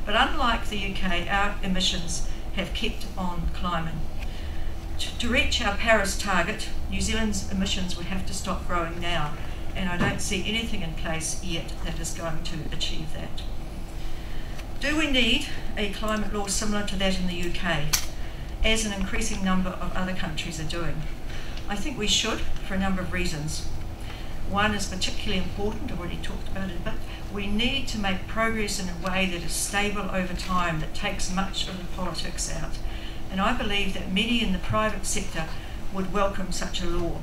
But unlike the UK, our emissions have kept on climbing. To reach our Paris target, New Zealand's emissions would have to stop growing now, and I don't see anything in place yet that is going to achieve that. Do we need a climate law similar to that in the UK, as an increasing number of other countries are doing? I think we should, for a number of reasons. One is particularly important, I've already talked about it a bit. We need to make progress in a way that is stable over time, that takes much of the politics out. And I believe that many in the private sector would welcome such a law.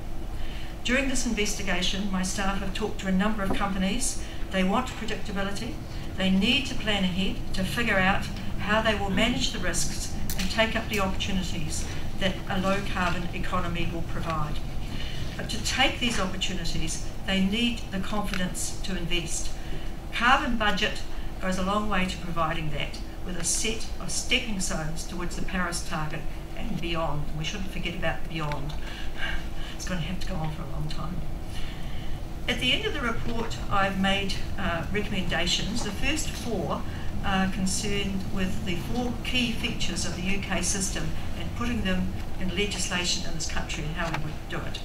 During this investigation, my staff have talked to a number of companies. They want predictability. They need to plan ahead to figure out how they will manage the risks and take up the opportunities that a low carbon economy will provide. But to take these opportunities, they need the confidence to invest. Carbon budget goes a long way to providing that, with a set of stepping stones towards the Paris target and beyond. We shouldn't forget about beyond. It's going to have to go on for a long time. At the end of the report, I've made recommendations. The first 4 are concerned with the 4 key features of the UK system and putting them in legislation in this country and how we would do it.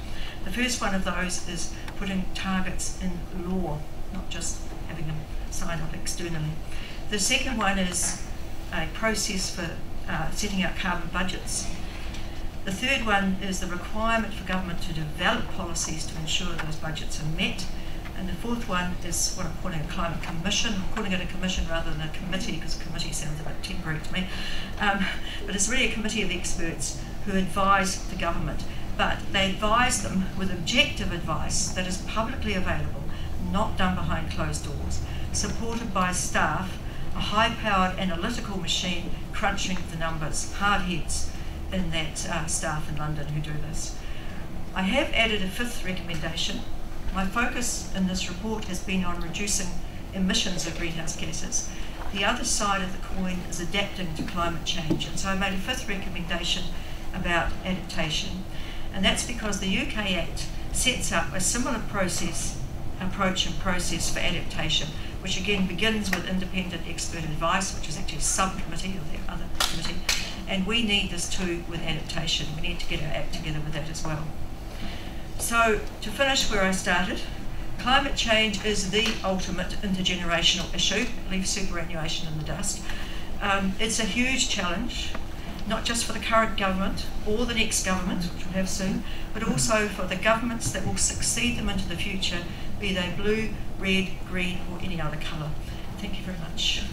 The first one of those is putting targets in law, not just having them signed off externally. The second one is a process for setting out carbon budgets. The third one is the requirement for government to develop policies to ensure those budgets are met. And the fourth one is what I'm calling a climate commission. I'm calling it a commission rather than a committee, because committee sounds a bit temporary to me. But it's really a committee of experts who advise the government. But they advise them with objective advice that is publicly available, not done behind closed doors, supported by staff, a high-powered analytical machine crunching the numbers, hard heads in that staff in London who do this. I have added a 5th recommendation. My focus in this report has been on reducing emissions of greenhouse gases. The other side of the coin is adapting to climate change, and so I made a 5th recommendation about adaptation. And that's because the UK Act sets up a similar approach and process for adaptation, which again begins with independent expert advice, which is actually a subcommittee of the other committee, and we need this too with adaptation. We need to get our act together with that as well. So, to finish where I started, climate change is the ultimate intergenerational issue. Leave superannuation in the dust. It's a huge challenge, not just for the current government or the next government, which we'll have soon, but also for the governments that will succeed them into the future, be they blue, red, green, or any other colour. Thank you very much.